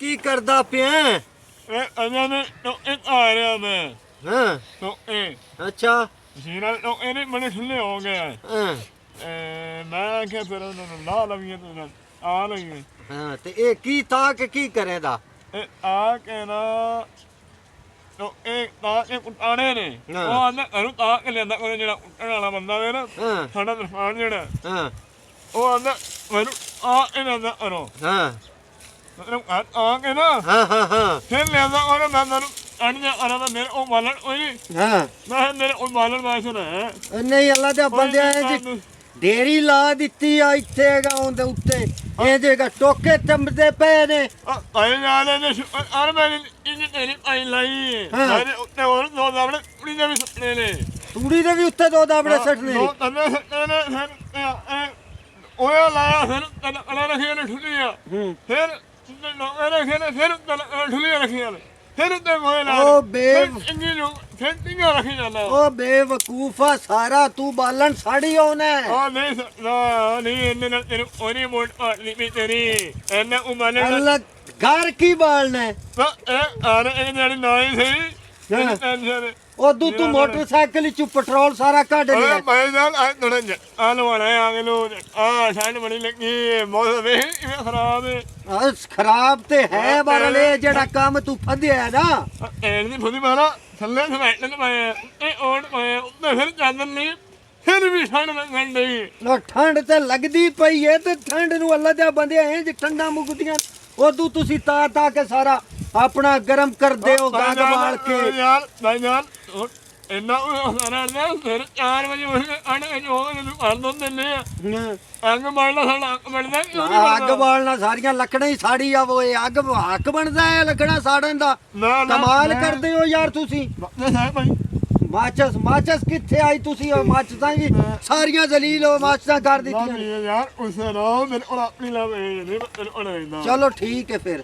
ਕੀ ਕਰਦਾ ਪਿਆ? ਇਹਨਾਂ ਨੇ ਟੋਕੇ ਆ ਰਿਹਾ ਮੈਂ ਹਾਂ ਟੋਕੇ ਅੱਛਾ ਜੀਰਾ ਟੋਕੇ ਨੇ ਬੜੇ ਠੁੱਲੇ ਹੋ ਗਏ ਹਾਂ ਮੈਂ ਕਿਹਾ ਫਿਰ ਉਹਨਾਂ ਨੂੰ ਲਾ ਲਵੀਏ ਤੇ ਆ ਲਈਏ ਹਾਂ ਤੇ ਇਹ ਕੀ ਤਾਂ ਕਿ ਕੀ ਕਰੇਦਾ? ਆ ਕੇ ਨਾ ਟੋਕੇ ਤਾਂ ਕੇ ਉਟਾਣੇ ਨੇ ਉਹ ਆਂਦਾ ਅਰੂ ਤਾਂ ਕੇ ਲੈਂਦਾ ਕੋਈ ਜਿਹੜਾ ਉਟਣ ਵਾਲਾ ਬੰਦਾ ਵੇ ਨਾ ਹਾਂ ਸਾਡਾ ਤਰਫਾਨ ਜਿਹੜਾ ਹਾਂ ਉਹ ਆਂਦਾ ਮੈਨੂੰ ਆ ਇਹਨਾਂ ਦਾ ਅਰੋ ਹਾਂ ਮਤਲਬ ਆ ਕੇ ਨਾ ਹਾਂ ਫਿਰ ਲਿਆਂਦਾ ਉਹਨੇ ਮੈਂ ਮੈਨੂੰ ਅਣਿਆ ਅਰਾ ਦਾ ਮੇਰੇ ਉਹ ਮਾਲਣ ਉਹ ਨਹੀਂ ਹਾਂ ਮੈਂ ਮੇਰੇ ਉਹ ਮਾਲਣ ਵਾਇਸ ਨਾ ਨਹੀਂ ਅੱਲਾ ਦੇ ਬੰਦਿਆਂ ਨੇ ਢੇਰੀ ਲਾ ਦਿੱਤੀ ਆ ਇੱਥੇ ਹੈਗਾ ਉਹਦੇ ਉੱਤੇ ਇਹ ਜੇਗਾ ਟੋਕੇ ਚੰਬਦੇ ਪਏ ਨੇ ਆਏ ਨਾਲੇ ਨੇ ਅਰ ਮੈਂ ਇੰਨੀ ਤੇਰੀ ਆਈ ਲਾਈ ਮੇਰੇ ਉੱਤੇ ਹੋਰ ਦੋ ਦਾਬੜੇ ਕੁੜੀ ਦੇ ਵੀ ਸੁੱਟਣੇ ਨੇ ਤੂੜੀ ਦੇ ਵੀ ਉੱਤੇ ਦੋ ਦਾਬੜੇ ਸੱਟਨੇ ਦੋ ਤੰਨੇ ਸੁੱਟਣੇ ਨੇ ਫਿਰ ਉਹ ਲਾਇਆ ਫਿਰ ਤਨ ਅਲਾ ਰੱਖਿਆ ਨੇ ਠੁੱਲੀਆਂ ਫਿਰ ਲੋਕਾਂ ਰੱਖੇ ਨੇ ਫਿਰ ਠੁੱਲੀਆਂ ਰੱਖੀਆਂ ਨੇ ਫਿਰ ਉੱਤੇ ਗੋਏ ਲਾ ਉਹ ਇੰਨੀ ਨੂੰ ਫਿਰ ਟਿੰਗਾ ਰੱਖੀ ਜਾਂਦਾ ਉਹ ਬੇਵਕੂਫਾ ਸਾਰਾ ਤੂੰ ਬਾਲਣ ਸਾੜੀ ਆਉਣਾ ਆ ਨਹੀਂ ਨਾ ਨਹੀਂ ਇਹਨੇ ਨਾਲ ਤੈਨੂੰ ਉਹਨੇ ਮੋੜ ਨਹੀਂ ਤੇਰੀ ਇਹਨੇ ਉਹ ਮਾਲਣ ਅੱਲਾ ਘਰ ਕੀ ਬਾਲਣਾ ਇਹ ਆਰੇ ਇਹ ਜਿਹੜੀ ਨਾ ਹੀ ਸਹੀ ਇਹ ਟੈਨਸ਼ਨ ਉਦੋਂ ਤੂੰ ਮੋਟਰਸਾਈਕਲ ਚ ਪੈਟਰੋਲ ਸਾਰਾ ਕੱਢ ਲਿਆ ਮੈਂ ਨਾਲ ਆ ਥੋੜਾ ਆ ਲਵਾਣਾ ਆ ਗਏ ਲੋ ਆ ਠੰਡ ਬੜੀ ਲੱਗੀ ਮੌਸਮ ਵੇ ਇਵੇਂ ਖਰਾਬ ਹੈ ਖਰਾਬ ਤੇ ਹੈ ਬਰਲੇ ਜਿਹੜਾ ਕੰਮ ਤੂੰ ਫੰਦਿਆ ਨਾ ਐਂ ਨਹੀਂ ਫੁੱਦੀ ਮਾਰਾ ਥੱਲੇ ਸਮੈਟ ਨੇ ਪਾਇਆ ਇਹ ਓੜ ਪਾਇਆ ਉੱਤੇ ਫਿਰ ਚਾਦਰ ਨਹੀਂ ਫਿਰ ਵੀ ਠੰਡ ਲੱਗਣ ਡਈ ਲੋ ਠੰਡ ਤੇ ਲੱਗਦੀ ਪਈ ਏ ਤੇ ਠੰਡ ਨੂੰ ਅੱਲਾ ਦੇ ਬੰਦੇ ਐ ਜੇ ਠੰਡਾ ਮੁਕਦੀਆਂ ਉਦੋਂ ਤੁਸੀਂ ਤਾਂ ਕੇ ਸਾਰਾ ਆਪਣਾ ਗਰਮ ਕਰਦੇ ਹੋ ਗੱਗ ਬਾਲ ਕੇ ਯਾਰ ਭਾਈ ਜਾਨ ਇੰਨਾ ਸਾਰਾ ਨਾ ਫਿਰ 4 ਵਜੇ ਆਣੇ ਜੋ ਇਹਨੂੰ ਕਰ ਦਿੰਦੇ ਨੇ ਅੱਗ ਬਾਲਣਾ ਸਾਡਾ ਅੱਗ ਬਣਦਾ ਅੱਗ ਬਾਲਣਾ ਸਾਰੀਆਂ ਲੱਕੜਾਂ ਹੀ ਸਾੜੀ ਆ ਓਏ ਅੱਗ ਹੱਕ ਬਣਦਾ ਹੈ ਲੱਕੜਾਂ ਸਾੜਨ ਦਾ ਕਮਾਲ ਕਰਦੇ ਹੋ ਯਾਰ ਤੁਸੀਂ ਭਾਈ ਮਾਚਸ ਕਿੱਥੇ ਆਈ ਤੁਸੀਂ ਉਹ ਮਾਚਸਾਂ ਜੀ ਸਾਰੀਆਂ ਜ਼ਲੀਲ ਹੋ ਮਾਚਸਾਂ ਕਰ ਦਿੱਤੀਆਂ ਯਾਰ ਉਸ ਨਾਲ ਮੇਰੇ ਕੋਲ ਆਪਣੀ ਲਾਵੇ ਨਹੀਂ ਮੇਰੇ ਕੋਲ ਚਲੋ ਠੀਕ ਹੈ ਫਿਰ